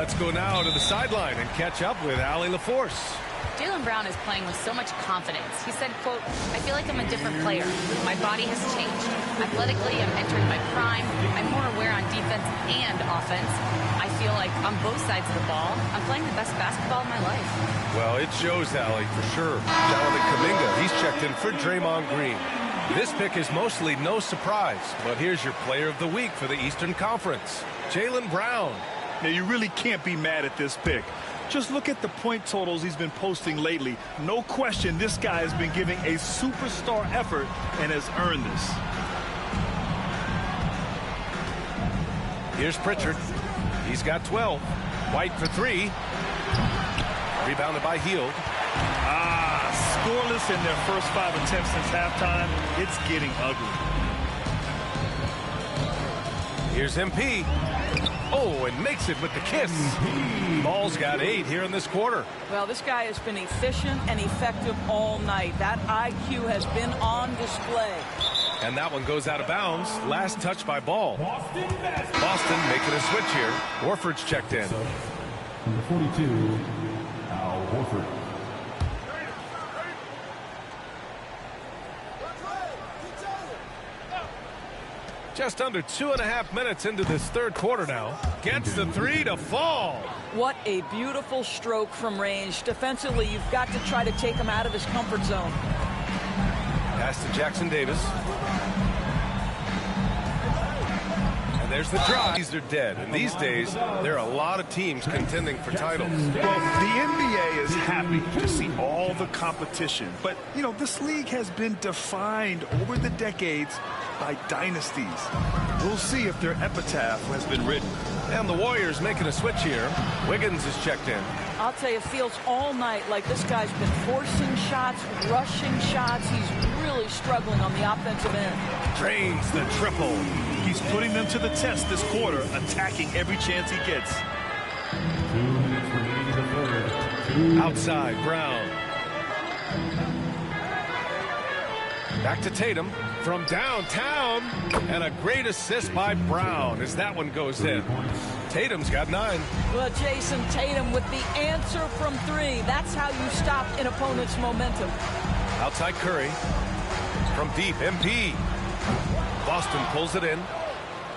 Let's go now to the sideline and catch up with Allie LaForce. Jaylen Brown is playing with so much confidence. He said, quote, "I feel like I'm a different player. My body has changed. Athletically, I'm entering my prime. I'm more aware on defense and offense. I feel like on both sides of the ball, I'm playing the best basketball of my life." Well, it shows, Allie, for sure. Jonathan Kuminga, he's checked in for Draymond Green. This pick is mostly no surprise, but here's your player of the week for the Eastern Conference, Jaylen Brown. Now, you really can't be mad at this pick. Just look at the point totals he's been posting lately. No question this guy has been giving a superstar effort and has earned this. Here's Pritchard. He's got 12. White for 3. Rebounded by Hield. Scoreless in their first 5 attempts since halftime. It's getting ugly. Here's MP. Oh, and makes it with the kiss. Ball's got 8 here in this quarter. Well, this guy has been efficient and effective all night. That IQ has been on display. And that one goes out of bounds. Last touch by Ball. Boston making a switch here. Horford's checked in. Number 42, Al Horford. Just under 2.5 minutes into this third quarter now. Gets the 3 to fall. What a beautiful stroke from range. Defensively, you've got to try to take him out of his comfort zone. Pass to Jackson Davis. And there's the drive. These are dead. And these days, there are a lot of teams contending for titles. Well, the NBA is happy to see all the competition. But, you know, this league has been defined over the decades by dynasties. We'll see if their epitaph has been written. And the Warriors making a switch here. Wiggins is checked in. I'll tell you, it feels all night like this guy's been forcing shots, rushing shots. He's really struggling on the offensive end. Drains the triple. He's putting them to the test this quarter, attacking every chance he gets. 2 minutes remaining in the third. Outside, Brown. Back to Tatum from downtown. And a great assist by Brown as that one goes in. Tatum's got 9. Well, Jason, Tatum with the answer from 3. That's how you stop an opponent's momentum. Outside Curry. From deep, MP. Boston pulls it in.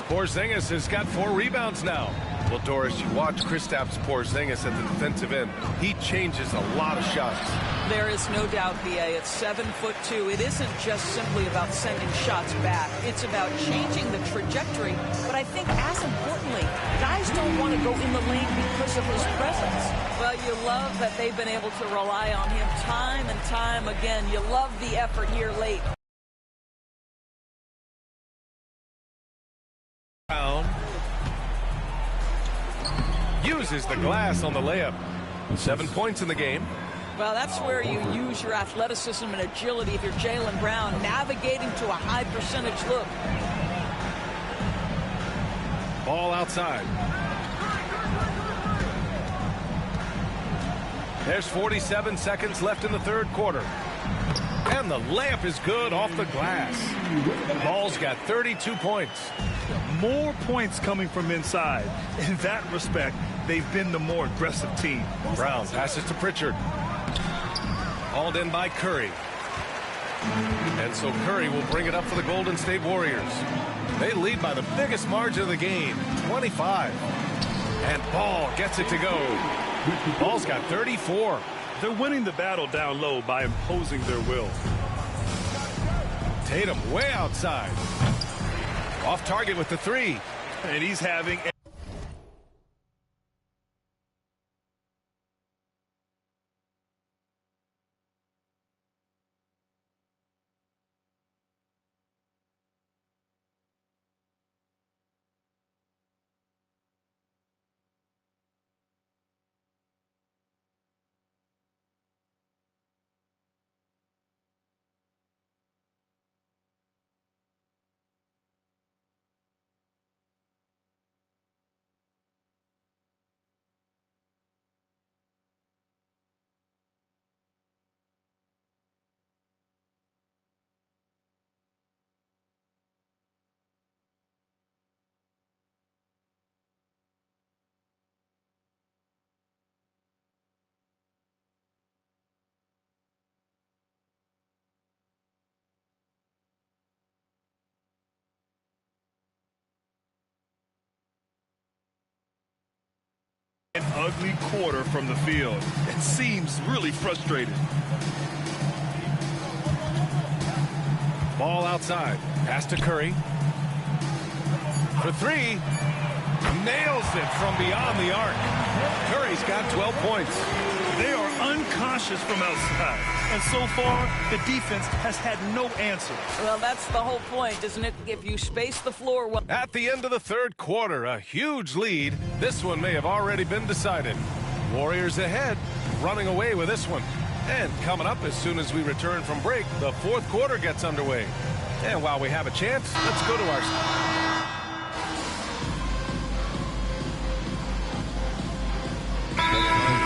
Porzingis has got 4 rebounds now. Well, Doris, you watch Kristaps Porzingis at the defensive end. He changes a lot of shots. There is no doubt, B.A. It's 7'2". It isn't just simply about sending shots back. It's about changing the trajectory. But I think, as importantly, guys don't want to go in the lane because of his presence. Well, you love that they've been able to rely on him time and time again. You love the effort here late. Brown uses the glass on the layup. 7 points in the game. Well, that's where you use your athleticism and agility if you're Jaylen Brown, navigating to a high percentage look. Ball outside. There's 47 seconds left in the third quarter. And the layup is good off the glass. Ball's got 32 points. More points coming from inside. In that respect, they've been the more aggressive team. Brown passes to Pritchard. Hauled in by Curry. And so Curry will bring it up for the Golden State Warriors. They lead by the biggest margin of the game, 25. And Ball gets it to go. Ball's got 34. They're winning the battle down low by imposing their will. Tatum way outside. Off target with the 3. And he's having An ugly quarter from the field. It seems really frustrated. Ball outside. Pass to Curry. For three. Nails it from beyond the arc. Curry's got 12 points. They are unconscious from outside. And so far, the defense has had no answer. Well, that's the whole point, isn't it? If you space the floor well. At the end of the third quarter, a huge lead. This one may have already been decided. Warriors ahead, running away with this one. And coming up as soon as we return from break, the fourth quarter gets underway. And while we have a chance, let's go to our...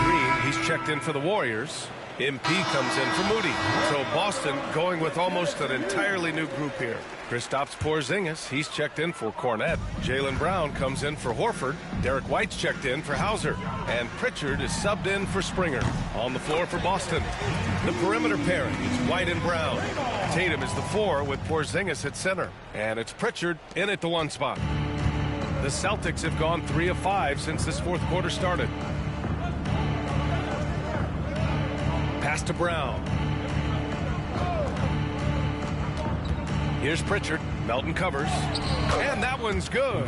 Green, he's checked in for the Warriors. MP comes in for Moody. So Boston going with almost an entirely new group here. Kristaps Porzingis, he's checked in for Cornette. Jaylen Brown comes in for Horford. Derek White's checked in for Hauser. And Pritchard is subbed in for Springer. On the floor for Boston. The perimeter pairing is White and Brown. Tatum is the 4 with Porzingis at center. And it's Pritchard in at the 1 spot. The Celtics have gone 3 of 5 since this fourth quarter started. Pass to Brown. Here's Pritchard. Melton covers. And that one's good.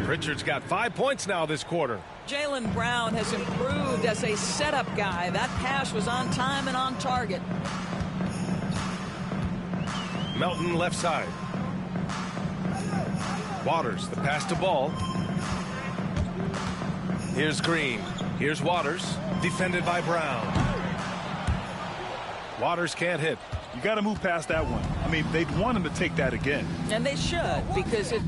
Pritchard's got 5 points now this quarter. Jaylen Brown has improved as a setup guy. That pass was on time and on target. Melton left side. Waters, the pass to Ball. Here's Green. Here's Waters. Defended by Brown. Waters can't hit. You got to move past that one. I mean, they'd want him to take that again. And they should, because it...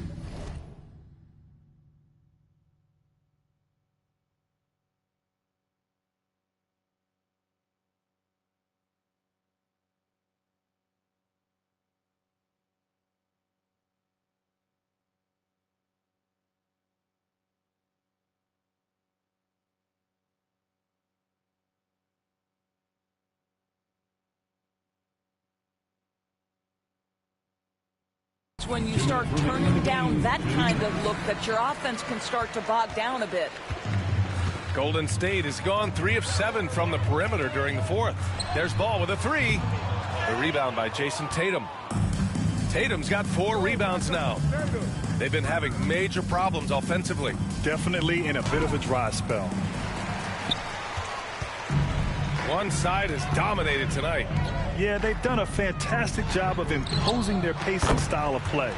when you start turning down that kind of look that your offense can start to bog down a bit. Golden State has gone 3 of 7 from the perimeter during the fourth. There's Ball with a 3. The rebound by Jason Tatum. Tatum's got 4 rebounds now. They've been having major problems offensively. Definitely in a bit of a dry spell. One side is dominated tonight. Yeah, they've done a fantastic job of imposing their pace and style of play.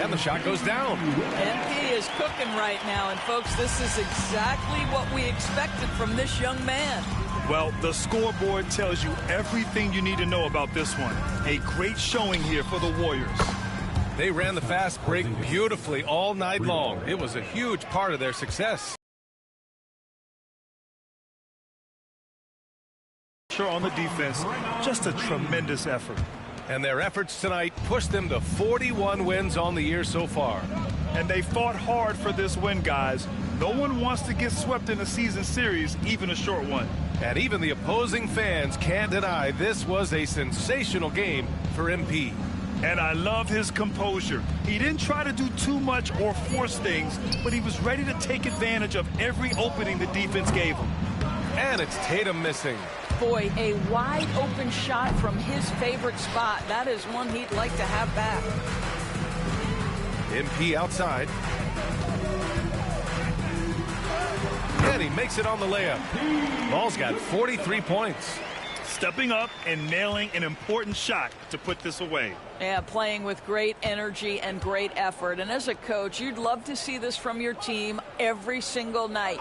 And the shot goes down. MP is cooking right now, and folks, this is exactly what we expected from this young man. Well, the scoreboard tells you everything you need to know about this one. A great showing here for the Warriors. They ran the fast break beautifully all night long. It was a huge part of their success. On the defense, just a tremendous effort. And their efforts tonight pushed them to 41 wins on the year so far. And they fought hard for this win, guys. No one wants to get swept in a season series, even a short one. And even the opposing fans can't deny this was a sensational game for MP. And I love his composure. He didn't try to do too much or force things, but he was ready to take advantage of every opening the defense gave him. And it's Tatum missing. Boy, a wide open shot from his favorite spot. That is one he'd like to have back. MP outside. And he makes it on the layup. Ball's got 43 points. Stepping up and nailing an important shot to put this away. Yeah, playing with great energy and great effort. And as a coach, you'd love to see this from your team every single night.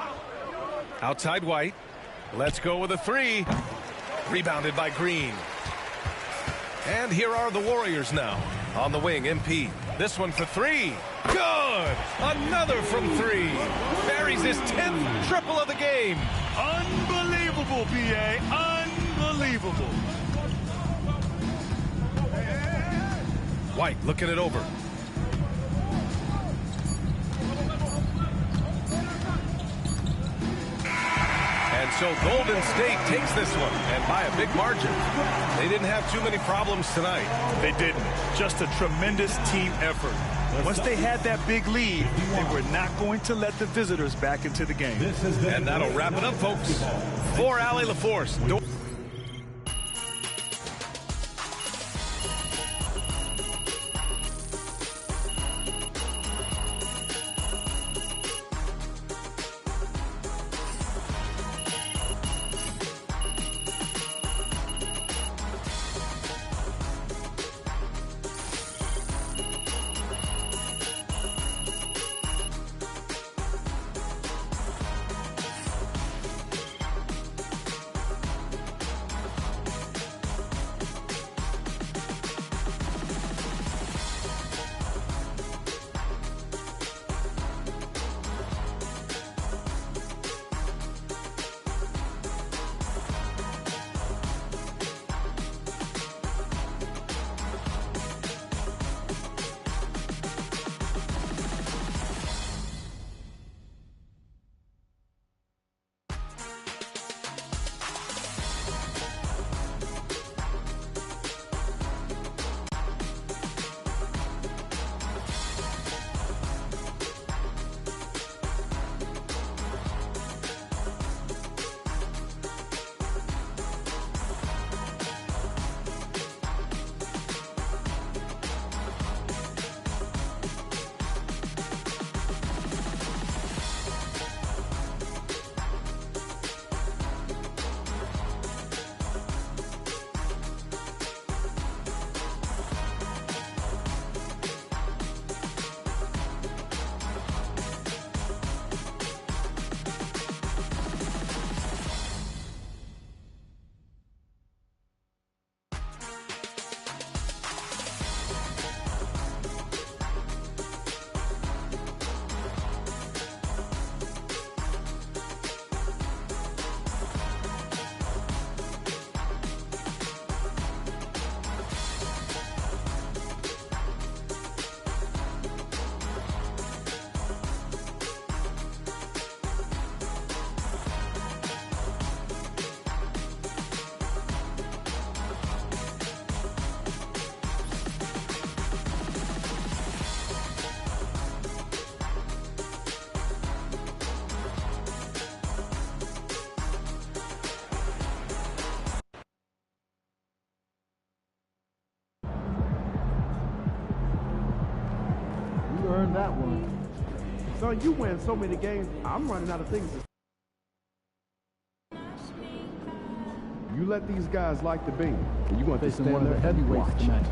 Outside White. Let's go with a 3. Rebounded by Green. And here are the Warriors now. On the wing, MP. This one for 3. Good! Another from 3. Buries his 10th triple of the game. Unbelievable, BA. Unbelievable. White looking it over. And so Golden State takes this one, and by a big margin. They didn't have too many problems tonight. They didn't. Just a tremendous team effort. Once they had that big lead, they were not going to let the visitors back into the game. And that'll wrap it up, folks. For Allie LaForce. Earned that one. So you win so many games, I'm running out of things to say. You let these guys like the beat, and you're going to face one of the heavyweights tonight.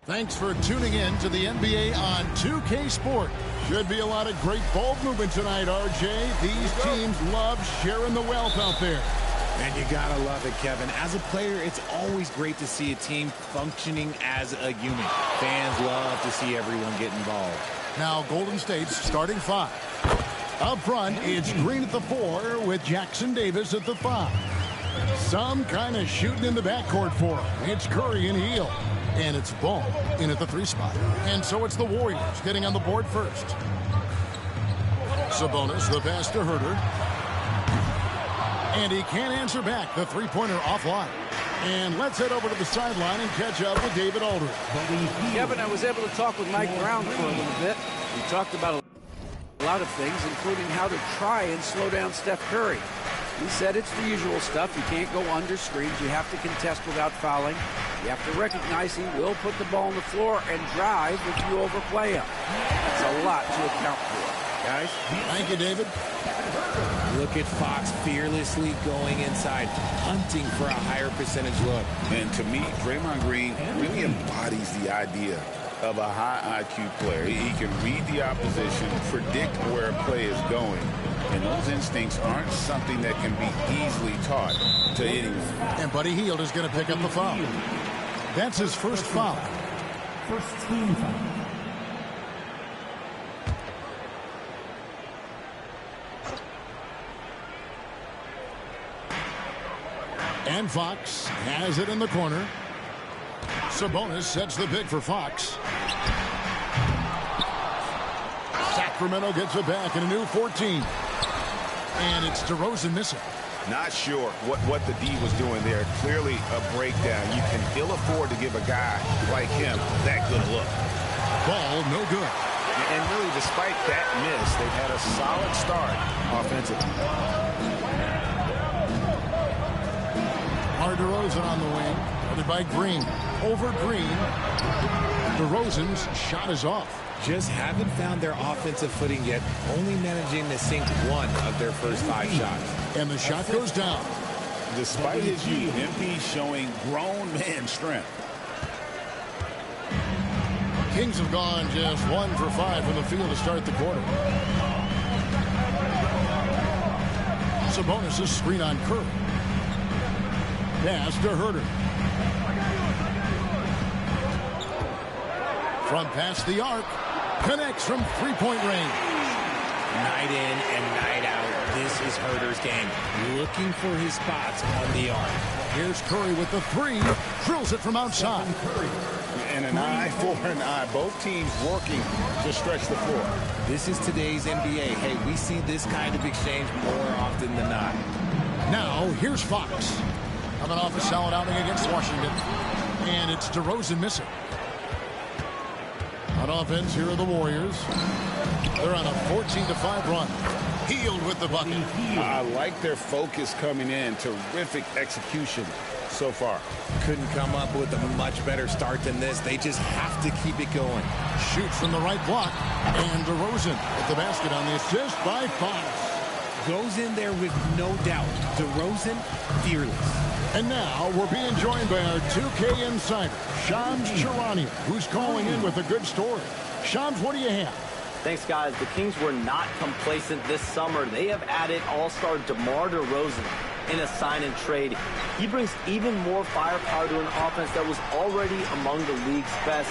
Thanks for tuning in to the NBA on 2K Sport. Should be a lot of great ball movement tonight, RJ. These teams love sharing the wealth out there. And you gotta love it, Kevin. As a player, it's always great to see a team functioning as a unit. Fans love to see everyone get involved. Now Golden State's starting five. Up front, it's Green at the 4 with Jackson Davis at the 5. Some kind of shooting in the backcourt for him. It's Curry and Hield. And it's Ball in at the 3 spot. And so it's the Warriors getting on the board first. Sabonis, the pass to Herter. And he can't answer back. The three-pointer offline. And let's head over to the sideline and catch up with David Aldridge. Kevin, I was able to talk with Mike Brown for a little bit. We talked about a lot of things, including how to try and slow down Steph Curry. He said it's the usual stuff. You can't go under screens. You have to contest without fouling. You have to recognize he will put the ball on the floor and drive if you overplay him. That's a lot to account for, guys. Thank you, David. Look at Fox fearlessly going inside, hunting for a higher percentage look. And to me, Draymond Green really embodies the idea of a high IQ player. He can read the opposition, predict where a play is going, And those instincts aren't something that can be easily taught to anyone. And Buddy Hield is going to pick up the foul. That's his first foul. First team foul. And Fox has it in the corner. Sabonis sets the pick for Fox. Sacramento gets it back in a new 14. And it's DeRozan missing. Not sure what the D was doing there. Clearly a breakdown. You can ill afford to give a guy like him that good look. Ball no good. And really, despite that miss, they've had a solid start offensively. DeRozan on the wing. Guarded by Green. Over Green. DeRozan's shot is off. Just haven't found their offensive footing yet, only managing to sink one of their first 5 shots. And the shot goes down. Despite his youth, MP showing grown man strength. Kings have gone just 1 for 5 from the field to start the quarter. Sabonis' screen on Curry. Pass to Herter. Front pass the arc. Connects from three-point range. Night in and night out, this is Herter's game. Looking for his spots on the arc. Here's Curry with the 3. Drills it from outside. And an eye for an eye. Both teams working to stretch the floor. This is today's NBA. Hey, we see this kind of exchange more often than not. Now, here's Fox. Coming off a solid outing against Washington. And it's DeRozan missing. On offense, here are the Warriors. They're on a 14-5 run. Hield with the bucket. I like their focus coming in. Terrific execution so far. Couldn't come up with a much better start than this. They just have to keep it going. Shoots from the right block. And DeRozan with the basket on the assist by Fox. Goes in there with no doubt. DeRozan, fearless. And now we're being joined by our 2K insider, Shams Charania, who's calling in with a good story. Shams, what do you have? Thanks, guys. The Kings were not complacent this summer. They have added all-star DeMar DeRozan in a sign and trade. He brings even more firepower to an offense that was already among the league's best.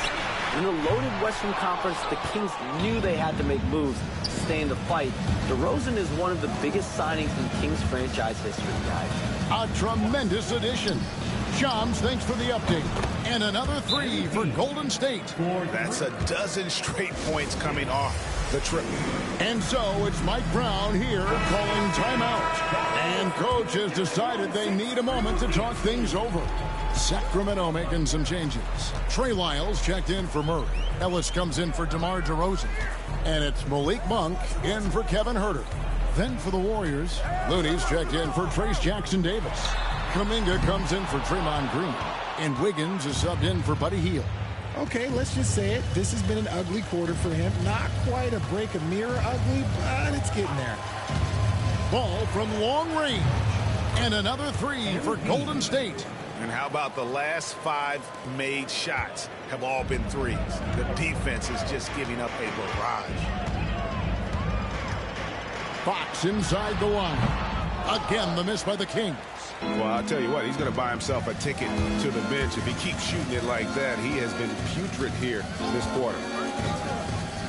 In the loaded Western Conference, the Kings knew they had to make moves to stay in the fight. DeRozan is one of the biggest signings in Kings franchise history, guys. A tremendous addition. Shams, thanks for the update. And another 3 for Golden State. That's a dozen straight points coming off the triple. And so it's Mike Brown here calling timeout. And coach has decided they need a moment to talk things over. Sacramento making some changes. Trey Lyles checked in for Murray. Ellis comes in for DeMar DeRozan. And it's Malik Monk in for Kevin Herter. Then for the Warriors, Looney's checked in for Trace Jackson-Davis. Kuminga comes in for Draymond Green. And Wiggins is subbed in for Buddy Hield. Okay, let's just say it. This has been an ugly quarter for him. Not quite a break a mirror ugly, but it's getting there. Ball from long range. And another 3 for Golden State. And how about the last 5 made shots have all been threes? The defense is just giving up a barrage. Fox inside the line. Again, the miss by the Kings. Well, I'll tell you what, he's going to buy himself a ticket to the bench. If he keeps shooting it like that, he has been putrid here this quarter.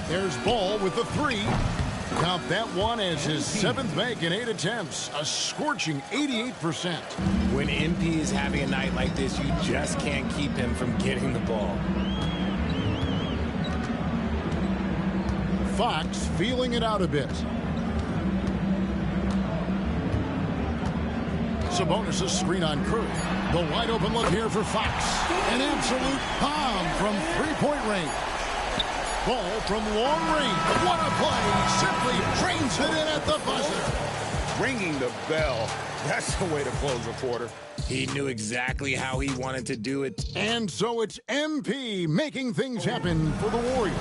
There's Ball with the 3. Count that one as his 7th make in 8 attempts. A scorching 88%. When MP is having a night like this, you just can't keep him from getting the ball. Fox feeling it out a bit. Sabonis' screen on Curry. The wide open look here for Fox. An absolute bomb from three-point range. Ball from long range. What a play. Simply drains it in at the buzzer. Ringing the bell. That's the way to close a quarter. He knew exactly how he wanted to do it. And so it's MP making things happen for the Warriors.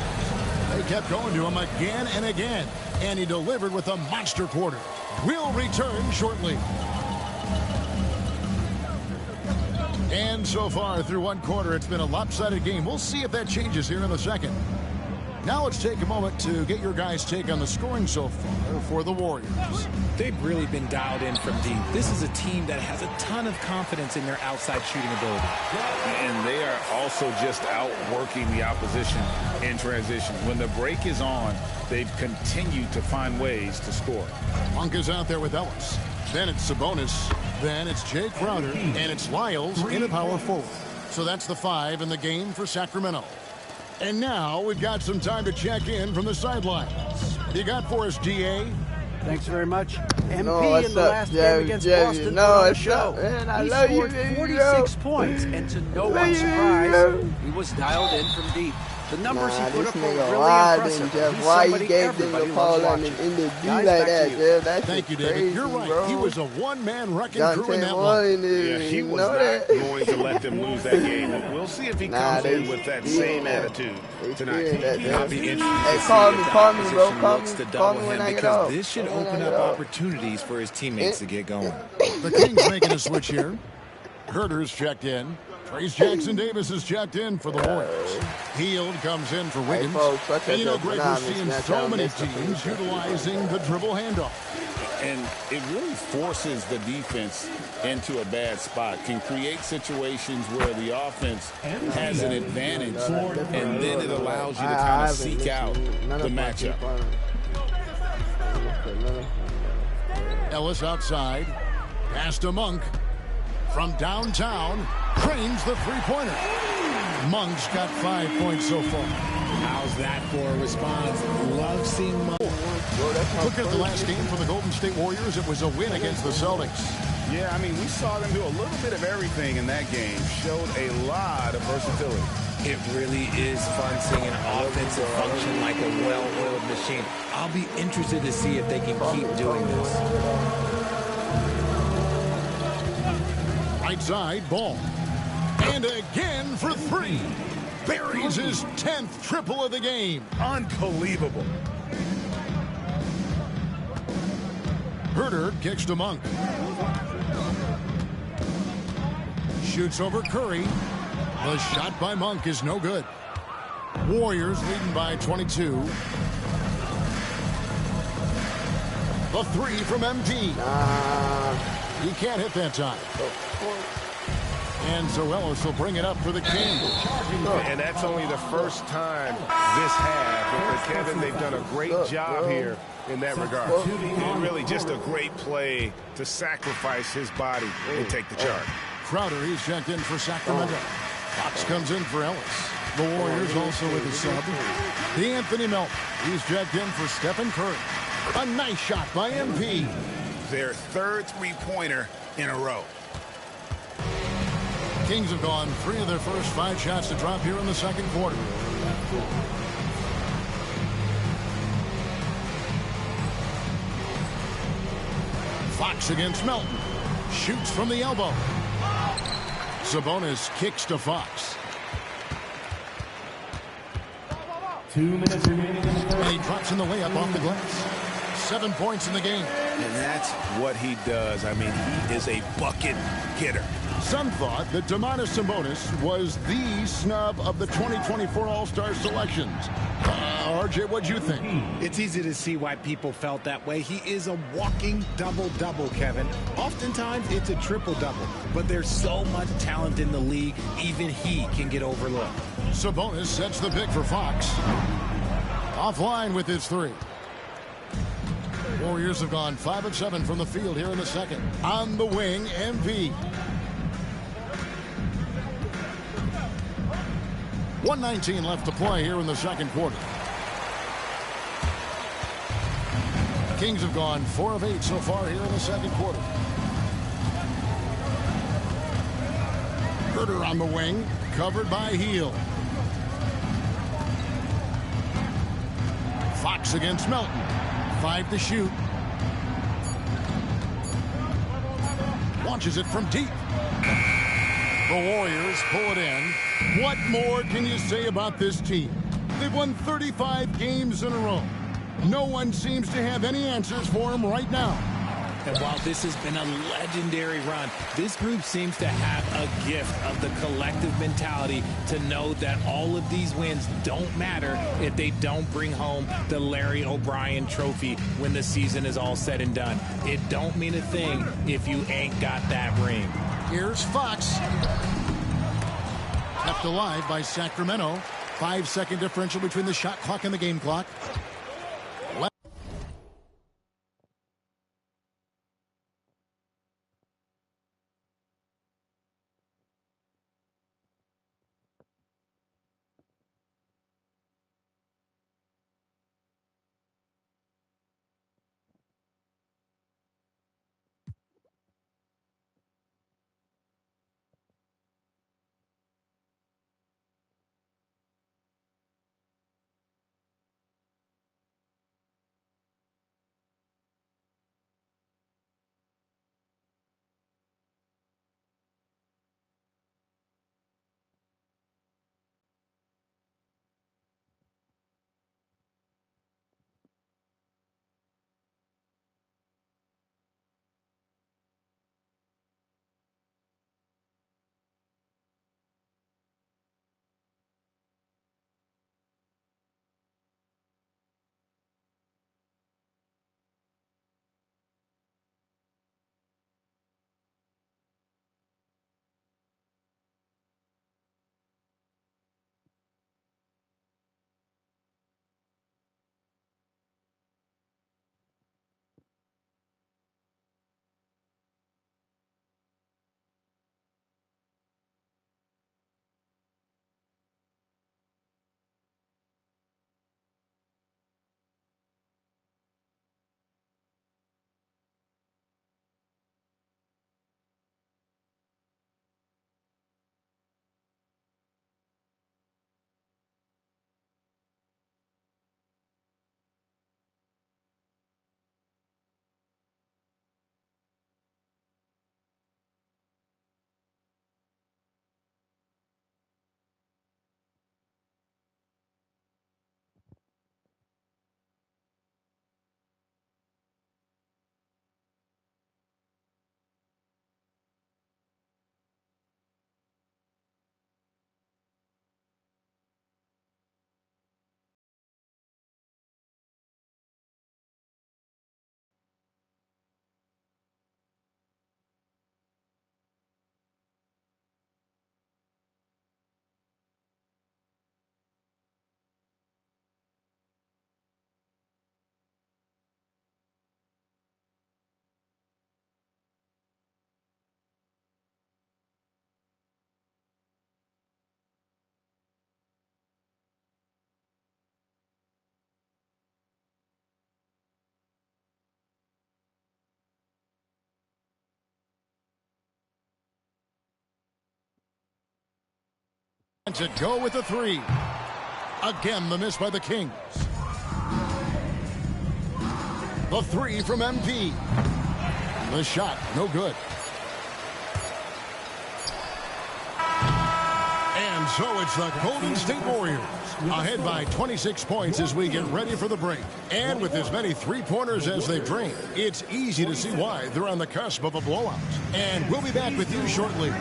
They kept going to him again and again. And he delivered with a monster quarter. We'll return shortly. And so far through one quarter, it's been a lopsided game. We'll see if that changes here in the second. Now let's take a moment to get your guys' take on the scoring so far for the Warriors. They've really been dialed in from deep. This is a team that has a ton of confidence in their outside shooting ability. And they are also just outworking the opposition in transition. When the break is on, they've continued to find ways to score. Monk is out there with Ellis. Then it's Sabonis. Then it's Jay Crowder. And it's Lyles in a power forward. So that's the 5 in the game for Sacramento. And now we've got some time to check in from the sidelines. What do you got for us, DA? Thanks very much. MP No, in the last game against Boston no, on the it's show. not, man. I He love you, scored baby, 46 points, and to no one's surprise, he was dialed in from deep. The numbers he put up were really impressive. Jeff. He's Why you somebody gave them everybody the loves ball in watching. the do Guys, like back that, to you. Jeff? That's Thank you, crazy, David. You're right. bro. He was a one-man wrecking crew in Dante that one. Warren Yeah, he you was know not that? going to let them lose that game. We'll see if he comes in with that same attitude tonight. I'll be interested Hey, to call see me, if the call me, bro. opposition Call looks me, to call double me when him, I get because off. this should When I open get up off. opportunities for his teammates to get going. The Kings making a switch here. Herter's checked in. Trace Jackson-Davis is checked in for the Warriors. Hield comes in for Wiggins. folks, I And you know, said Greg, we're economics, seeing that's so how many it makes it. teams utilizing the dribble handoff. And it really forces the defense into a bad spot, can create situations where the offense has an advantage, and then it allows you to kind of seek out the matchup. Ellis outside. Pass to Monk. From downtown, cranes the three-pointer. Monk's got 5 points so far. How's that for a response? Love seeing Monk. Look at the last game for the Golden State Warriors. It was a win against the Celtics. Yeah, I mean, we saw them do a little bit of everything in that game. Showed a lot of versatility. It really is fun seeing an offensive function like a well-oiled machine. I'll be interested to see if they can keep doing this. Right side, ball. And again for 3. Buries his 10th triple of the game. Unbelievable. Herter kicks to Monk. Shoots over Curry. The shot by Monk is no good. Warriors leading by 22. The 3 from MP. He can't hit that time. And so Ellis will bring it up for the Kings. And that's only the first time this half. But Kevin, they've done a great job here in that regard. And really just a great play to sacrifice his body and take the charge. Crowder, he's checked in for Sacramento. Fox comes in for Ellis. The Warriors also with a sub. D'Anthony Melton, he's checked in for Stephen Curry. A nice shot by MP. Their third three-pointer in a row. Kings have gone 3 of their first 5 shots to drop here in the second quarter. Fox against Melton. Shoots from the elbow. Sabonis kicks to Fox. 2 minutes remaining in the third. And he drops in the layup off the glass. 7 points in the game. And that's what he does. I mean, he is a bucket getter. Some thought that Domantas Sabonis was the snub of the 2024 All-Star selections. RJ, what'd you think? It's easy to see why people felt that way. He is a walking double-double, Kevin. Oftentimes, it's a triple-double. But there's so much talent in the league, even he can get overlooked. Sabonis sets the pick for Fox. Offline with his 3. Warriors have gone 5 of 7 from the field here in the second. On the wing, MP. 1:19 left to play here in the second quarter. Kings have gone 4 of 8 so far here in the second quarter. Herter on the wing, covered by Hield. Fox against Melton. 5 to shoot. Launches it from deep. The Warriors pull it in. What more can you say about this team? They've won 35 games in a row. No one seems to have any answers for them right now. And while this has been a legendary run, this group seems to have a gift of the collective mentality to know that all of these wins don't matter if they don't bring home the Larry O'Brien trophy when the season is all said and done. It don't mean a thing if you ain't got that ring. Here's Fox. Kept alive by Sacramento. 5-second differential between the shot clock and the game clock. To go with the three. Again, the miss by the Kings. The three from MP. The shot, no good. And so it's the Golden State Warriors ahead by 26 points as we get ready for the break. And with as many three-pointers as they've drained, it's easy to see why they're on the cusp of a blowout. And we'll be back with you shortly.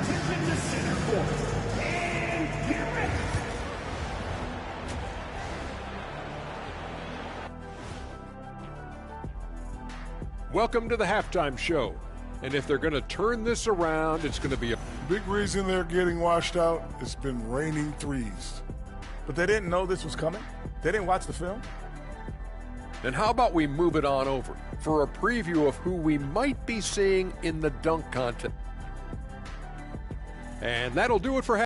Welcome to the halftime show. And if they're going to turn this around, it's going to be a big reason they're getting washed out. It's been raining threes. But they didn't know this was coming? They didn't watch the film? Then how about we move it on over for a preview of who we might be seeing in the dunk contest. And that'll do it for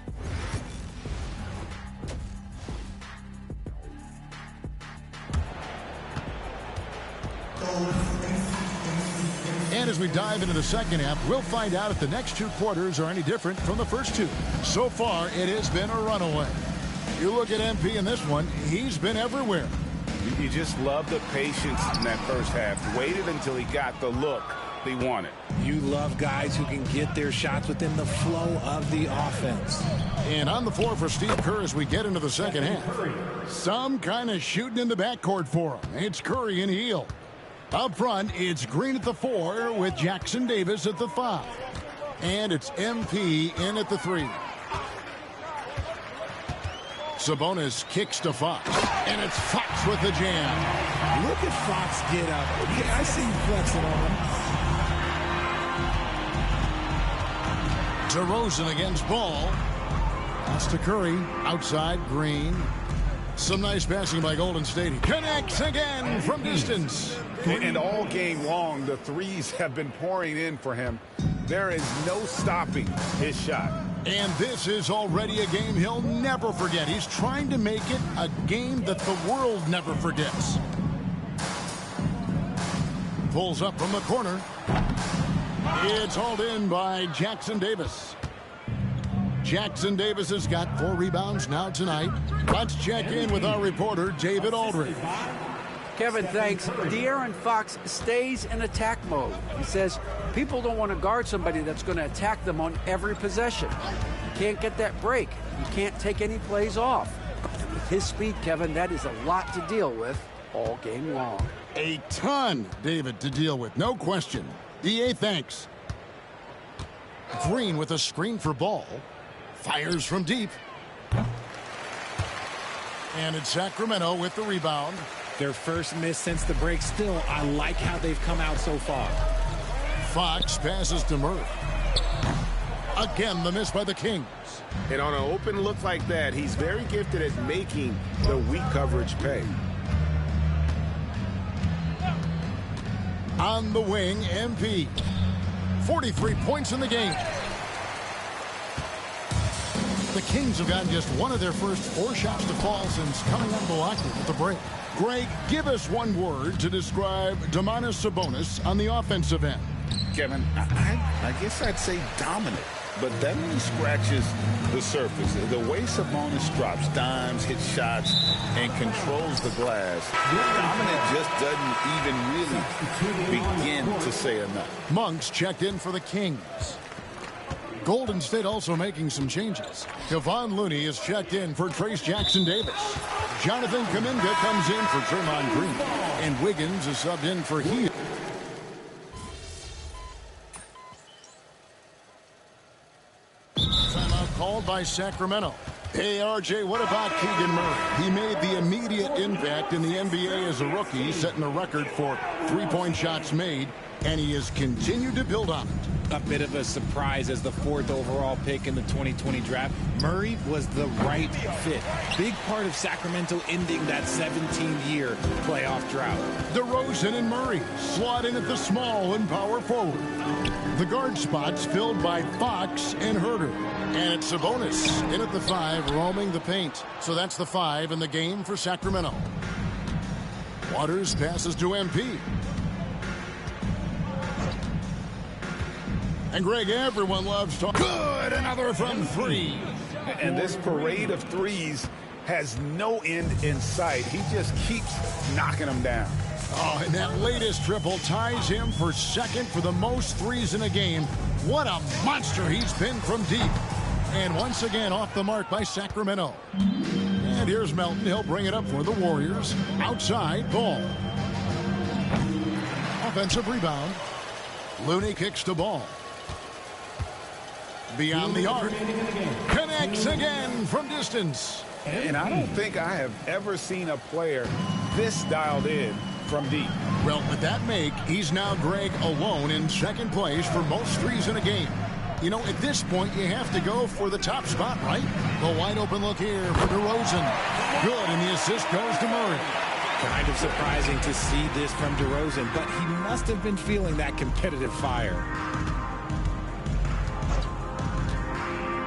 And as we dive into the second half, we'll find out if the next two quarters are any different from the first two. So far, it has been a runaway. You look at MP in this one, he's been everywhere. You just love the patience in that first half. Waited until he got the look they wanted. You love guys who can get their shots within the flow of the offense. And on the floor for Steve Kerr as we get into the second half. Some kind of shooting in the backcourt for him. It's Curry and Hield. Up front, it's Green at the 4 with Jackson Davis at the 5. And it's MP in at the 3. Sabonis kicks to Fox. And it's Fox with the jam. Look at Fox get up. Yeah, I see him flexing on him. DeRozan against Ball. Pass to Curry. Outside, Green. Some nice passing by Golden State. He connects again from distance. And all game long, the threes have been pouring in for him. There is no stopping his shot. And this is already a game he'll never forget. He's trying to make it a game that the world never forgets. Pulls up from the corner. It's hauled in by Jackson Davis. Jackson Davis has got 4 rebounds now tonight. Let's check in with our reporter, David Aldridge. Kevin, thanks. De'Aaron Fox stays in attack mode. He says people don't want to guard somebody that's going to attack them on every possession. You can't get that break. You can't take any plays off. And with his speed, Kevin, that is a lot to deal with all game long. A ton, David, to deal with, no question. DA, thanks. Green with a screen for Ball. Fires from deep. And it's Sacramento with the rebound. Their first miss since the break. Still, I like how they've come out so far. Fox passes to Murray. Again, the miss by the Kings. And on an open look like that, he's very gifted at making the weak coverage pay. On the wing, MP. 43 points in the game. The Kings have gotten just one of their first 4 shots to fall since coming unblocked at the break. Greg, give us one word to describe Domantas Sabonis on the offensive end. Kevin, I guess I'd say dominant, but that only scratches the surface. The way Sabonis drops dimes, hits shots, and controls the glass, dominant just doesn't even really begin to say enough. Monks checked in for the Kings. Golden State also making some changes. Kevon Looney is checked in for Trace Jackson Davis. Jonathan Kuminga comes in for Draymond Green. And Wiggins is subbed in for Hill. Timeout called by Sacramento. Hey, RJ, what about Keegan Murray? He made the immediate impact in the NBA as a rookie, setting a record for 3-point shots made, and he has continued to build on it. A bit of a surprise as the 4th overall pick in the 2020 draft. Murray was the right fit. Big part of Sacramento ending that 17-year playoff drought. DeRozan and Murray slot in at the small and power forward. The guard spots filled by Fox and Herter. And it's Sabonis in at the 5, roaming the paint. So that's the 5 in the game for Sacramento. Waters passes to MP. And Greg, everyone loves talk. Good, another from 3. And this parade of threes has no end in sight. He just keeps knocking them down. Oh, and that latest triple ties him for 2nd for the most threes in a game. What a monster he's been from deep. And once again off the mark by Sacramento. And here's Melton. He'll bring it up for the Warriors. Outside, Ball. Offensive rebound. Looney kicks to Ball. Beyond the arc. Connects again from distance. And I don't think I have ever seen a player this dialed in from deep. Well, with that make, he's now Greg alone in 2nd place for most threes in a game. You know, at this point, you have to go for the top spot, right? The wide open look here for DeRozan. Good, and the assist goes to Murray. Kind of surprising to see this from DeRozan, but he must have been feeling that competitive fire.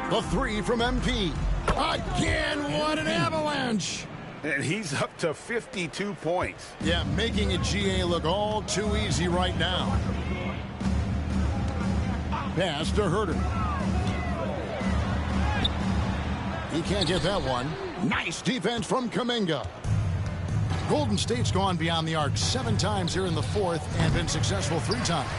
The 3 from MP. Again, what an avalanche. And he's up to 52 points. Yeah, making a GA look all too easy right now. Pass to Herter. He can't get that one. Nice defense from Kuminga. Golden State's gone beyond the arc 7 times here in the 4th and been successful 3 times.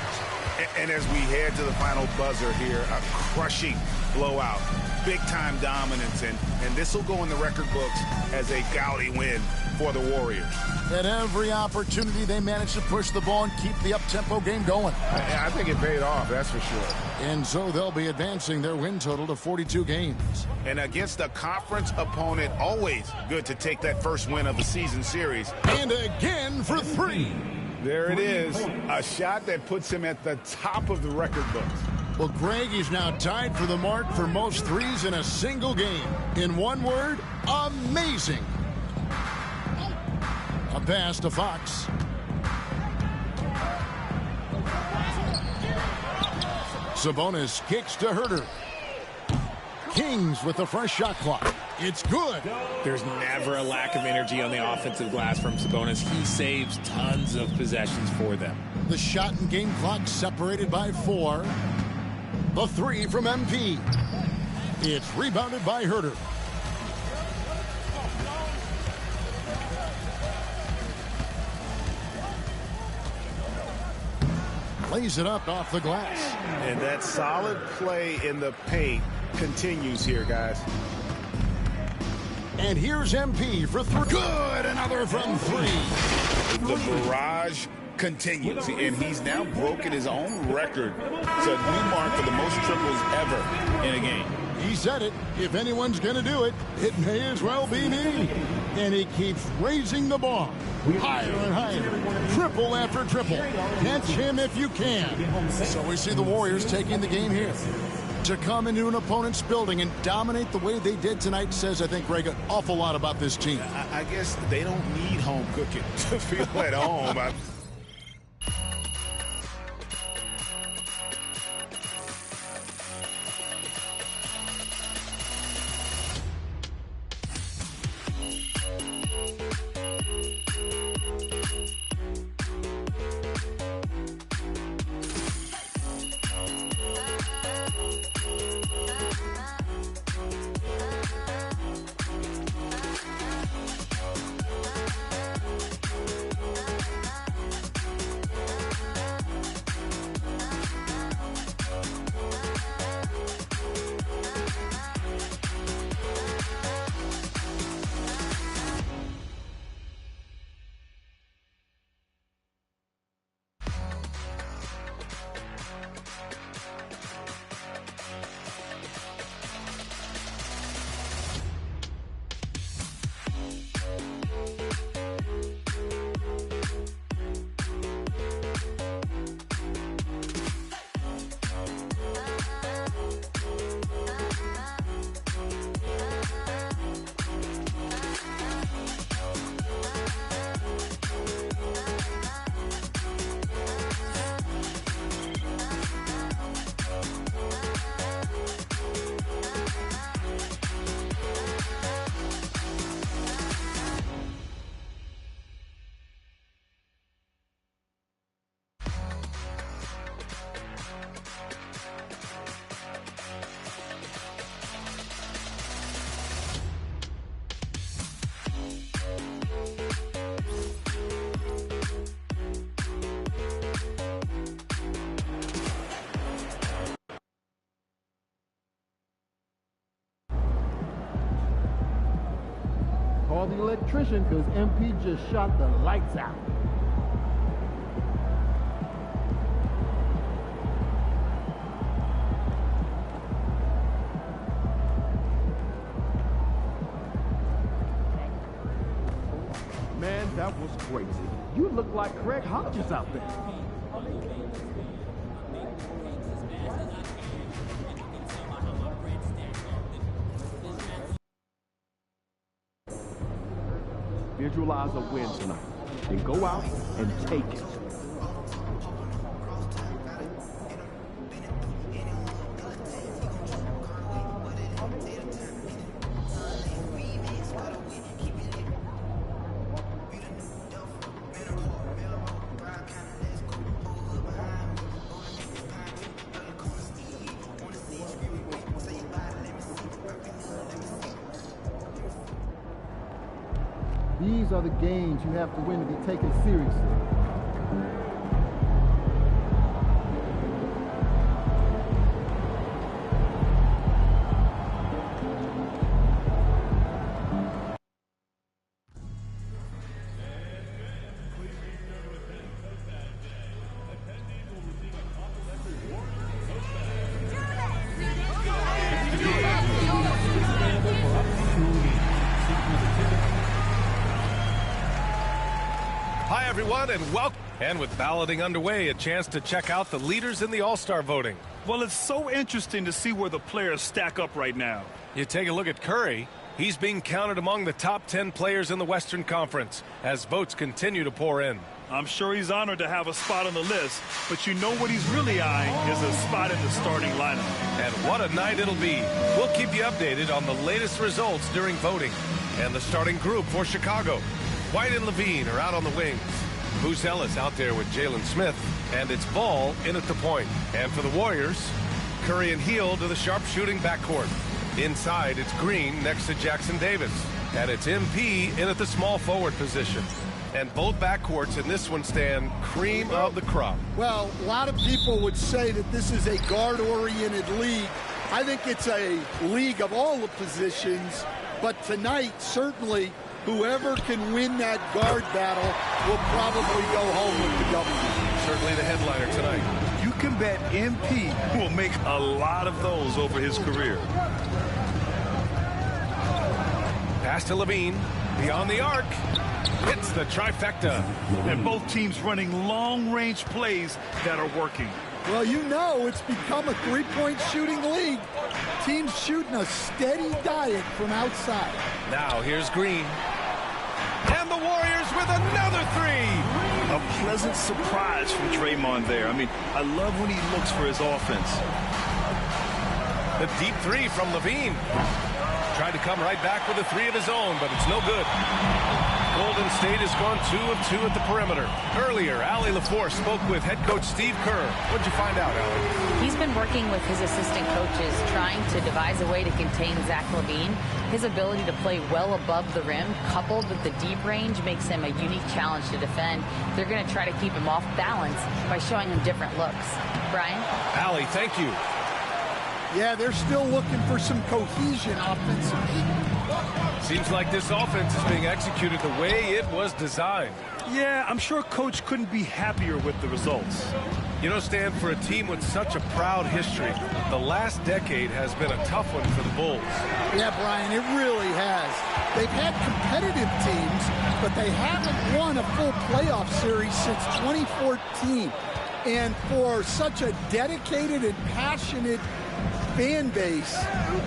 And as we head to the final buzzer here, a crushing blowout. big-time dominance, and this will go in the record books as a gaudy win for the Warriors. At every opportunity, they managed to push the ball and keep the up-tempo game going. I think it paid off, that's for sure. And so they'll be advancing their win total to 42 games. And against a conference opponent, always good to take that first win of the season series. And again for three. There it is, a shot that puts him at the top of the record books. Well, Greg is now tied for the mark for most threes in a single game. In one word, amazing. A pass to Fox. Sabonis kicks to Herter. Kings with the fresh shot clock. It's good. There's never a lack of energy on the offensive glass from Sabonis. He saves tons of possessions for them. The shot and game clock separated by 4. The three from MP. It's rebounded by Herter. Lays it up off the glass. And that solid play in the paint continues here, guys. And here's MP for 3. Good, another from 3. The barrage continues, and he's now broken his own record. It's a new mark for the most triples ever in a game. He said it. If anyone's going to do it, it may as well be me. And he keeps raising the bar. Higher and higher. Triple after triple. Catch him if you can. So we see the Warriors taking the game here. To come into an opponent's building and dominate the way they did tonight says, I think, Greg, an awful lot about this team. I guess they don't need home cooking to feel at home. Call the electrician because MP just shot the lights out. Man, that was crazy. You look like Craig Hodges out there. Visualize a win tonight, and go out and take it. These are the games you have to win to be taken seriously. Hi, everyone, and welcome. And with balloting underway, a chance to check out the leaders in the All-Star voting. Well, it's so interesting to see where the players stack up right now. You take a look at Curry. He's being counted among the top 10 players in the Western Conference as votes continue to pour in. I'm sure he's honored to have a spot on the list, but you know what he's really eyeing is a spot in the starting lineup. And what a night it'll be. We'll keep you updated on the latest results during voting. And the starting group for Chicago. White and Levine are out on the wings. Buzelis out there with Jalen Smith. And it's Ball in at the point. And for the Warriors, Curry and Hield to the sharpshooting backcourt. Inside, it's Green next to Jackson Davis. And it's MP in at the small forward position. And both backcourts in this one stand cream of the crop. Well, a lot of people would say that this is a guard-oriented league. I think it's a league of all the positions. But tonight, certainly, whoever can win that guard battle will probably go home with the W. Certainly the headliner tonight. You can bet MP will make a lot of those over his career. Pass to Levine. Beyond the arc. Hits the trifecta. And both teams running long-range plays that are working. Well, you know it's become a three-point shooting league. Teams shooting a steady diet from outside. Now here's Green. And the Warriors with another three. A pleasant surprise from Draymond there. I mean, I love when he looks for his offense. The deep three from Levine. Tried to come right back with a three of his own, but it's no good. Golden State has gone 2 of 2 at the perimeter. Earlier, Allie LaForce spoke with head coach Steve Kerr. What'd you find out, Allie? He's been working with his assistant coaches, trying to devise a way to contain Zach LaVine. His ability to play well above the rim, coupled with the deep range, makes him a unique challenge to defend. They're going to try to keep him off balance by showing him different looks. Brian? Allie, thank you. Yeah, they're still looking for some cohesion offensively. Seems like this offense is being executed the way it was designed. Yeah, I'm sure Coach couldn't be happier with the results. You know, Stan, for a team with such a proud history, the last decade has been a tough one for the Bulls. Yeah, Brian, it really has. They've had competitive teams, but they haven't won a full playoff series since 2014. And for such a dedicated and passionate fan base,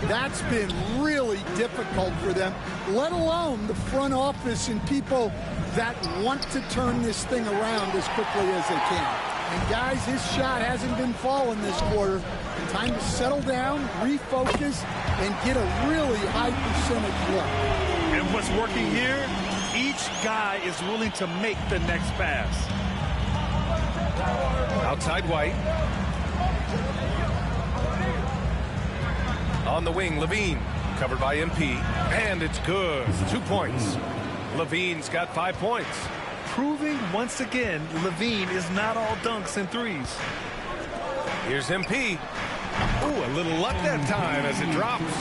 that's been really difficult for them, let alone the front office and people that want to turn this thing around as quickly as they can. And guys, his shot hasn't been falling this quarter. Time to settle down, refocus, and get a really high percentage look. And what's working here, each guy is willing to make the next pass. Outside White. On the wing, Levine, covered by MP, and it's good. 2 points. Levine's got 5 points. Proving once again, Levine is not all dunks and threes. Here's MP. Ooh, a little luck that time as it drops.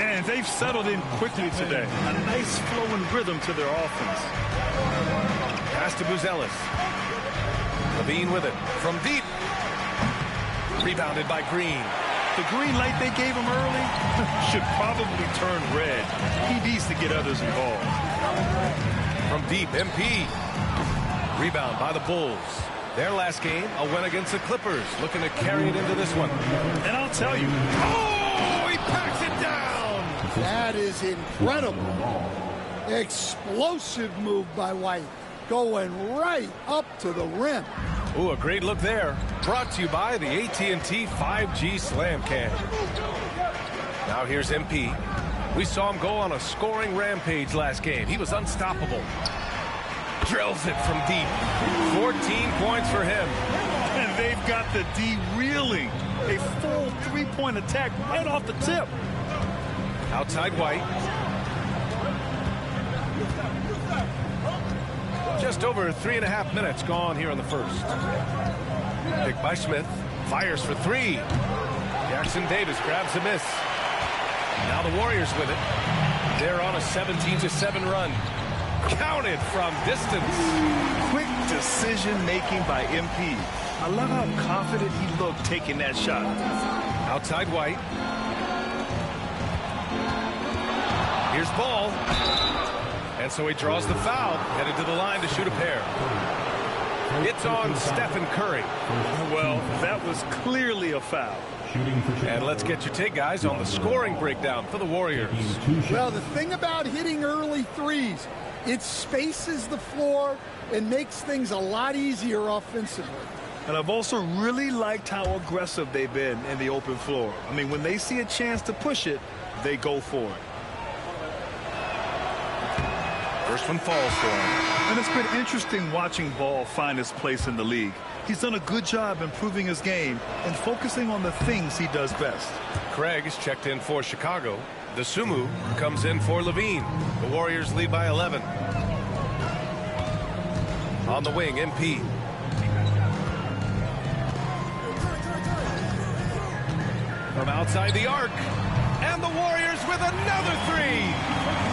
And they've settled in quickly today. A nice flowing rhythm to their offense. Pass to Buzelis. Levine with it from deep. Rebounded by Green. The green light they gave him early should probably turn red. He needs to get others involved. From deep, MP. Rebound by the Bulls. Their last game, a win against the Clippers. Looking to carry it into this one. And I'll tell you. Oh, he packs it down. That is incredible. Explosive move by White. Going right up to the rim. Ooh, a great look there. Brought to you by the AT&T 5G Slam Cam. Now here's MP. We saw him go on a scoring rampage last game. He was unstoppable. Drills it from deep. 14 points for him. And they've got the D reeling. A full three-point attack right off the tip. Outside White. Just over 3.5 minutes gone here in the first. Picked by Smith. Fires for three. Jackson Davis grabs a miss. Now the Warriors with it. They're on a 17-7 run. Counted from distance. Quick decision-making by MP. I love how confident he looked taking that shot. Outside White. Here's Ball. And so he draws the foul, headed to the line to shoot a pair. It's on Stephen Curry. Well, that was clearly a foul. And let's get your take, guys, on the scoring breakdown for the Warriors. Well, the thing about hitting early threes, it spaces the floor and makes things a lot easier offensively. And I've also really liked how aggressive they've been in the open floor. I mean, when they see a chance to push it, they go for it. First one falls for him. And it's been interesting watching Ball find his place in the league. He's done a good job improving his game and focusing on the things he does best. Craig is checked in for Chicago. Dosunmu comes in for Levine. The Warriors lead by 11. On the wing, MP. From outside the arc. And the Warriors with another three.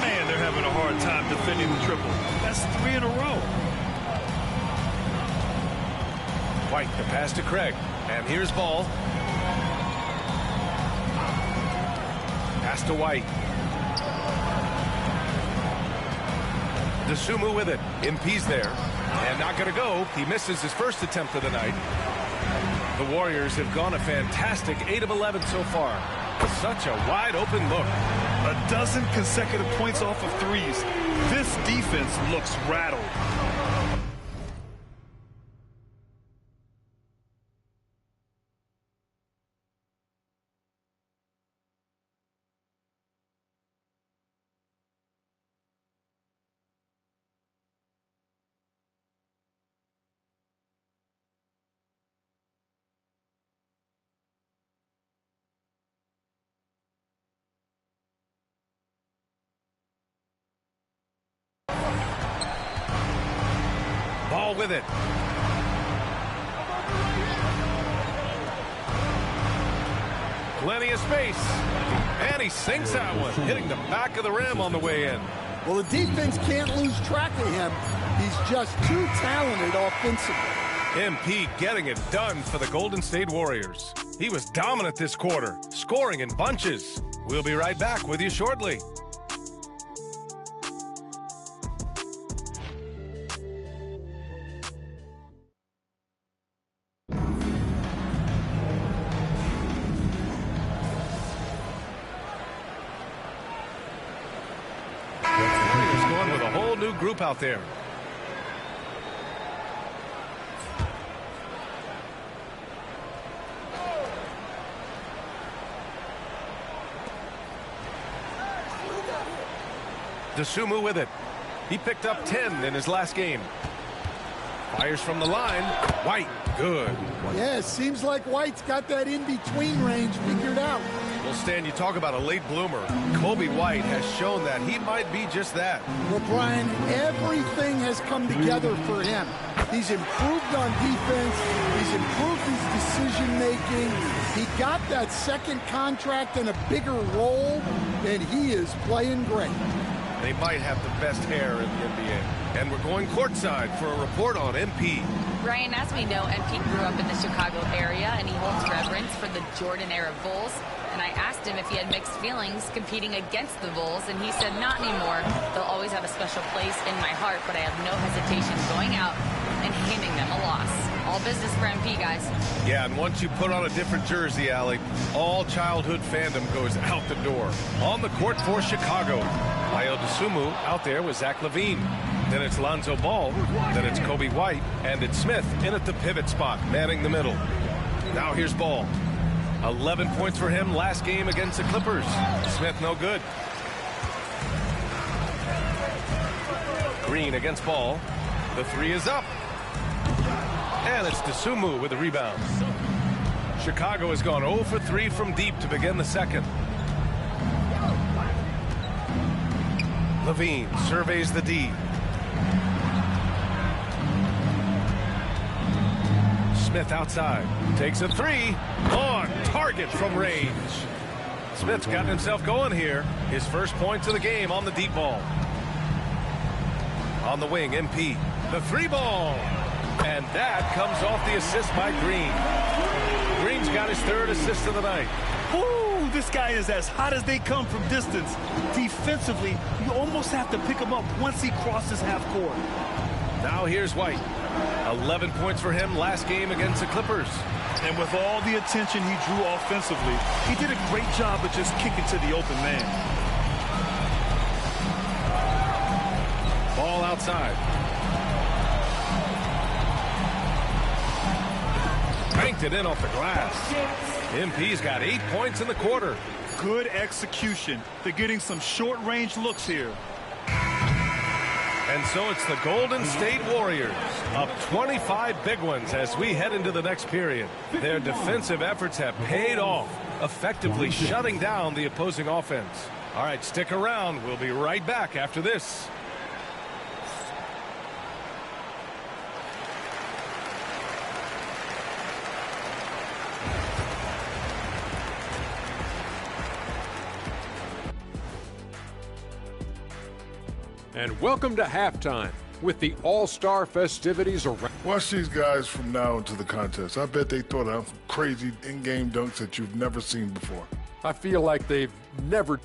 Man, they're having a hard time defending the triple. That's 3 in a row. White, the pass to Craig. And here's Ball. Pass to White. Dosunmu with it. MP's there. And not going to go. He misses his first attempt of the night. The Warriors have gone a fantastic 8 of 11 so far. Such a wide open look. A dozen consecutive points off of threes. This defense looks rattled. Ball with it. Plenty of space. And he sinks that one, hitting the back of the rim on the way in. Well, the defense can't lose track of him. He's just too talented offensively. MP getting it done for the Golden State Warriors. He was dominant this quarter, scoring in bunches. We'll be right back with you shortly. Going with a whole new group out there. Dosunmu with it. He picked up 10 in his last game. Fires from the line. White, good. Yeah, it seems like White's got that in-between range figured out. Well, Stan, you talk about a late bloomer. Kobe White has shown that he might be just that. Well, Brian, everything has come together for him. He's improved on defense. He's improved his decision-making. He got that second contract and a bigger role, and he is playing great. They might have the best hair in the NBA. And we're going courtside for a report on MP. Brian, as we know, MP grew up in the Chicago area, and he holds reverence for the Jordan-era Bulls. And I asked him if he had mixed feelings competing against the Bulls, and he said not anymore. They'll always have a special place in my heart, but I have no hesitation going out and handing them a loss. All business for MP, guys. Yeah, and once you put on a different jersey, Allie, all childhood fandom goes out the door. On the court for Chicago. Ayo Dosunmu out there with Zach LaVine. Then it's Lonzo Ball. Then it's Kobe White. And it's Smith in at the pivot spot, manning the middle. Now here's Ball. 11 points for him last game against the Clippers. Smith no good. Green against Ball. The three is up. And it's Dosunmu with the rebound. Chicago has gone 0 for 3 from deep to begin the second. LaVine surveys the D. Smith outside. Takes a three. On target from range. Smith's gotten himself going here. His first points of the game on the deep ball. On the wing, MP. The three ball. And that comes off the assist by Green. Green's got his third assist of the night. Woo! this guy is as hot as they come from distance. Defensively, you almost have to pick him up once he crosses half court. Now here's White. 11 points for him last game against the Clippers. And with all the attention he drew offensively, he did a great job of just kicking to the open man. Ball outside. Banked it in off the glass. MP's got 8 points in the quarter. Good execution. They're getting some short-range looks here. And so it's the Golden State Warriors up 25 big ones as we head into the next period. Their defensive efforts have paid off, effectively shutting down the opposing offense. All right, stick around. We'll be right back after this. And welcome to halftime with the All-Star festivities around. Watch these guys from now into the contest. I bet they thought of crazy in-game dunks that you've never seen before. I feel like they've never.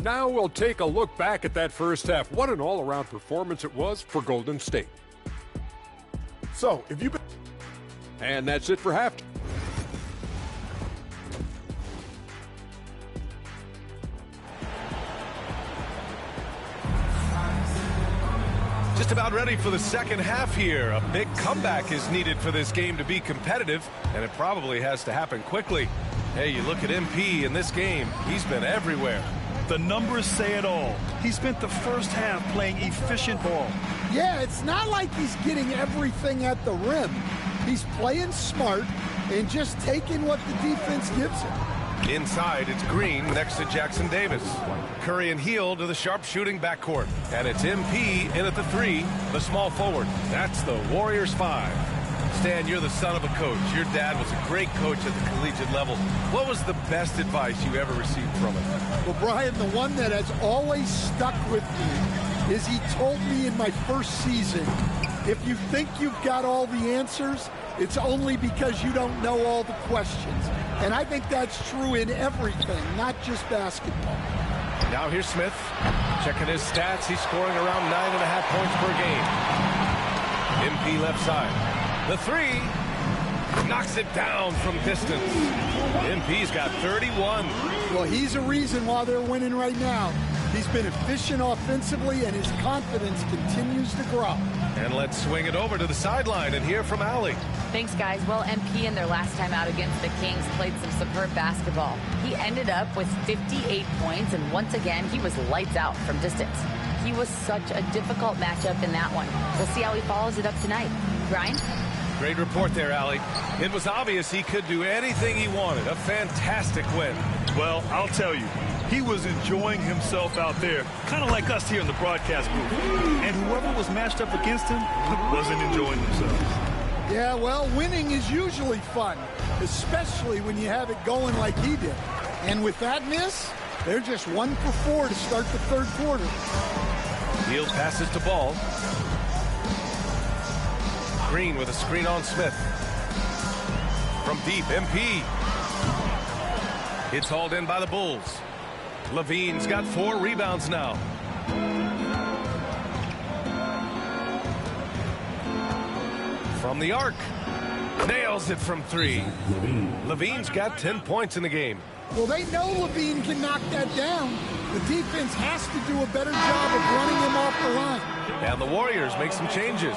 Now we'll take a look back at that first half. What an all-around performance it was for Golden State. So, if you've been... And that's it for halftime. Just about ready for the second half here. A big comeback is needed for this game to be competitive, and it probably has to happen quickly. Hey, you look at MP in this game, he's been everywhere. The numbers say it all. He spent the first half playing efficient ball. Yeah, it's not like he's getting everything at the rim. He's playing smart and just taking what the defense gives him. Inside, it's Green next to Jackson Davis. Curry and Heel to the sharpshooting backcourt. And it's MP in at the 3, the small forward. That's the Warriors 5. Stan, you're the son of a coach. Your dad was a great coach at the collegiate level. What was the best advice you ever received from him? Well, Brian, the one that has always stuck with me is he told me in my first season, if you think you've got all the answers, it's only because you don't know all the questions. And I think that's true in everything, not just basketball. Now here's Smith. Checking his stats, he's scoring around 9.5 points per game. MP left side. The 3 knocks it down from distance. MP's got 31. Well, he's a reason why they're winning right now. He's been efficient offensively, and his confidence continues to grow. And let's swing it over to the sideline and hear from Allie. Thanks, guys. Well, MP in their last time out against the Kings played some superb basketball. He ended up with 58 points, and once again, he was lights out from distance. He was such a difficult matchup in that one. We'll see how he follows it up tonight. Brian? Great report there, Allie. It was obvious he could do anything he wanted. A fantastic win. Well, I'll tell you, he was enjoying himself out there, kind of like us here in the broadcast booth. And whoever was matched up against him wasn't enjoying themselves. Yeah, well, winning is usually fun, especially when you have it going like he did. And with that miss, they're just 1 for 4 to start the third quarter. Field passes to Ball. Green with a screen on Smith. From deep, MP. It's hauled in by the Bulls. Levine's got 4 rebounds now. From the arc. Nails it from 3. Levine's got 10 points in the game. Well, they know Levine can knock that down. The defense has to do a better job of running him off the line. And the Warriors make some changes.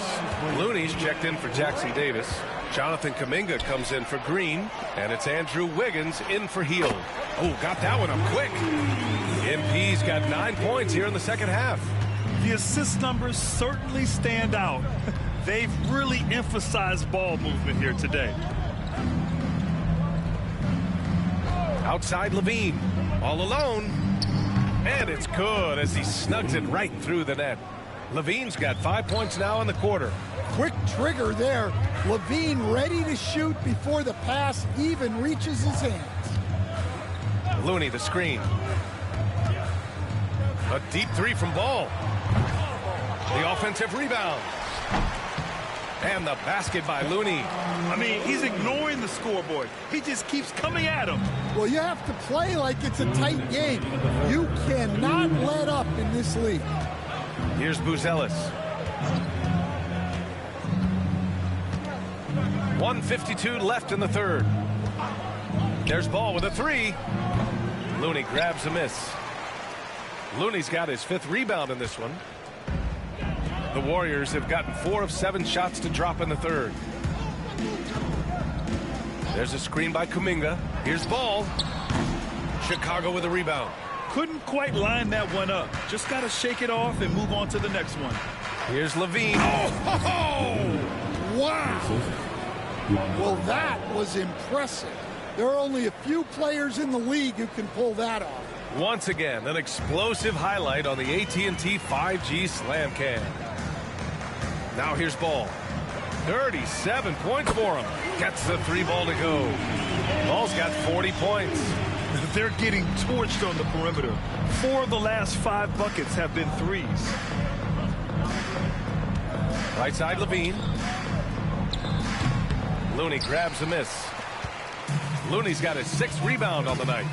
Looney's checked in for Jackson Davis. Jonathan Kuminga comes in for Green. And it's Andrew Wiggins in for Heel. Oh, got that one up quick. MP's got 9 points here in the second half. The assist numbers certainly stand out. They've really emphasized ball movement here today. Outside Levine, all alone. And it's good as he snugs it right through the net. Levine's got 5 points now in the quarter. Quick trigger there. Levine ready to shoot before the pass even reaches his hands. Looney the screen. A deep 3 from Ball. The offensive rebound. And the basket by Looney. I mean, he's ignoring the scoreboard. He just keeps coming at him. Well, you have to play like it's a tight game. You cannot let up in this league. Here's Buzelis. 1:52 left in the third. There's Ball with a three. Looney grabs a miss. Looney's got his 5th rebound in this one. The Warriors have gotten 4 of 7 shots to drop in the third. There's a screen by Kuminga. Here's Ball. Chicago with a rebound. Couldn't quite line that one up. Just got to shake it off and move on to the next one. Here's Levine. Oh! Wow! Well, that was impressive. There are only a few players in the league who can pull that off. Once again, an explosive highlight on the AT&T 5G Slam Cam. Now here's Ball. 37 points for him. Gets the 3 ball to go. Ball's got 40 points. They're getting torched on the perimeter. 4 of the last 5 buckets have been threes. Right side, Levine. Looney grabs a miss. Looney's got his 6th rebound on the night.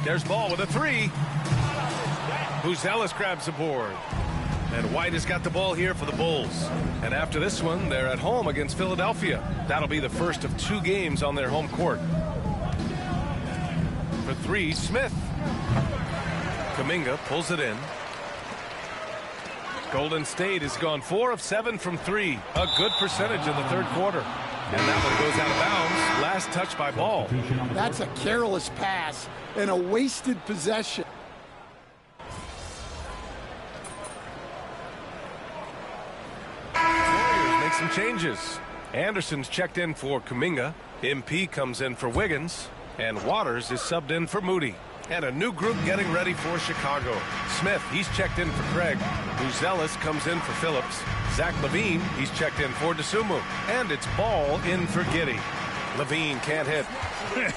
There's Ball with a 3. Buzelis grabs the board. And White has got the ball here for the Bulls. And after this one, they're at home against Philadelphia. That'll be the first of 2 games on their home court. For 3, Smith. Kuminga pulls it in. Golden State has gone 4 of 7 from 3. A good percentage in the third quarter. And that one goes out of bounds. Last touch by Ball. That's a careless pass and a wasted possession. Warriors make some changes. Anderson's checked in for Kuminga. MP comes in for Wiggins. And Waters is subbed in for Moody. And a new group getting ready for Chicago. Smith, he's checked in for Craig. Buzelis comes in for Phillips. Zach LaVine, he's checked in for DeSumo. And it's Ball in for Giddey. LaVine can't hit.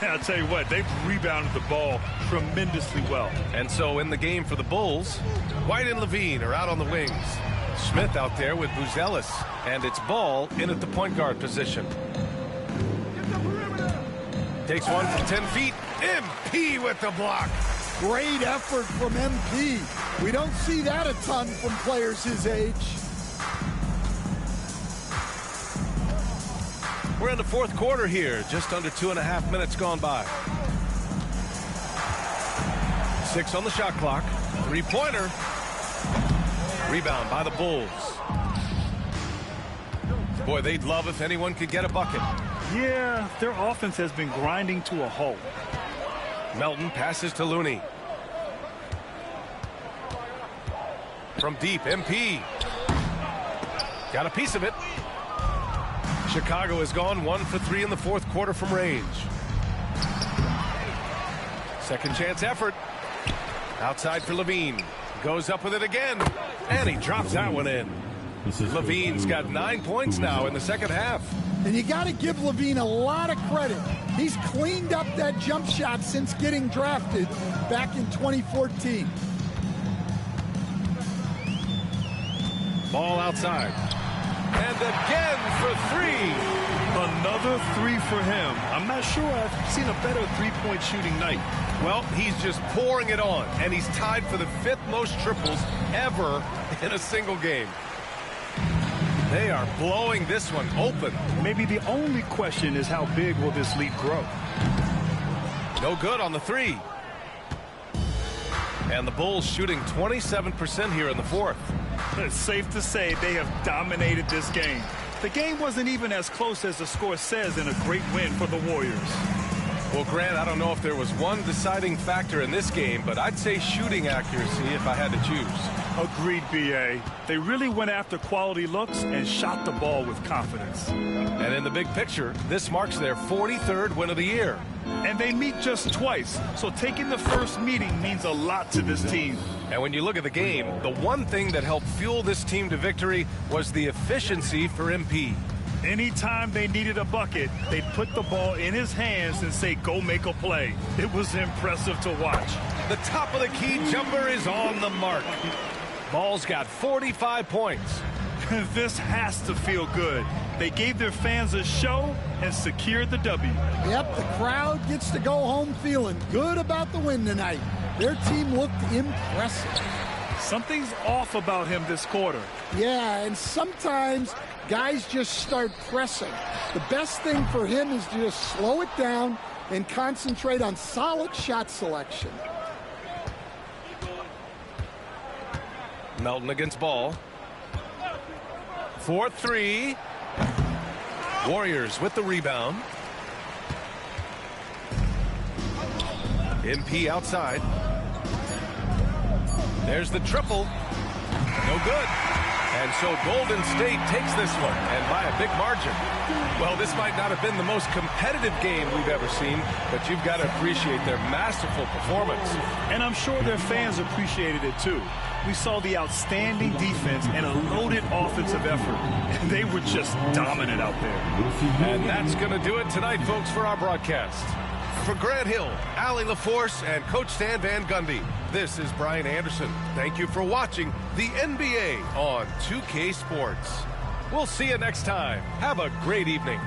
I'll tell you what, they've rebounded the ball tremendously well. And so in the game for the Bulls, White and LaVine are out on the wings. Smith out there with Buzelis. And it's Ball in at the point guard position. Takes one from 10 feet. MP with the block. Great effort from MP. We don't see that a ton from players his age. We're in the fourth quarter here. Just under 2.5 minutes gone by. 6 on the shot clock. 3-pointer. Rebound by the Bulls. Boy, they'd love if anyone could get a bucket. Yeah, their offense has been grinding to a halt. Melton passes to Looney. From deep, MP. Got a piece of it. Chicago has gone 1 for 3 in the fourth quarter from range. Second chance effort. Outside for Levine. Goes up with it again. And he drops that one in. Levine's got 9 points now in the second half. And you got to give Levine a lot of credit. He's cleaned up that jump shot since getting drafted back in 2014. Ball outside. And again for 3. Another 3 for him. I'm not sure I've seen a better three-point shooting night. Well, he's just pouring it on. And he's tied for the 5th most triples ever in a single game. They are blowing this one open. Maybe the only question is how big will this lead grow? No good on the 3. And the Bulls shooting 27% here in the fourth. It's safe to say they have dominated this game. The game wasn't even as close as the score says in a great win for the Warriors. Well, Grant, I don't know if there was one deciding factor in this game, but I'd say shooting accuracy if I had to choose. Agreed, B.A. They really went after quality looks and shot the ball with confidence. And in the big picture, this marks their 43rd win of the year. And they meet just twice, so taking the first meeting means a lot to this team. And when you look at the game, the one thing that helped fuel this team to victory was the efficiency for MP. Anytime they needed a bucket, they'd put the ball in his hands and say, go make a play. It was impressive to watch. The top of the key jumper is on the mark. Ball's got 45 points. This has to feel good. They gave their fans a show and secured the W. Yep, the crowd gets to go home feeling good about the win tonight. Their team looked impressive. Something's off about him this quarter. Yeah, and sometimes guys just start pressing. The best thing for him is to just slow it down and concentrate on solid shot selection. Melton against Ball. 4-3. Warriors with the rebound. MP outside. There's the triple. No good. And so Golden State takes this one, and by a big margin. Well, this might not have been the most competitive game we've ever seen, but you've got to appreciate their masterful performance. And I'm sure their fans appreciated it too. We saw the outstanding defense and a loaded offensive effort. And they were just dominant out there. And that's going to do it tonight, folks, for our broadcast. For Grant Hill, Allie LaForce, and Coach Stan Van Gundy, this is Brian Anderson. Thank you for watching the NBA on 2K Sports. We'll see you next time. Have a great evening.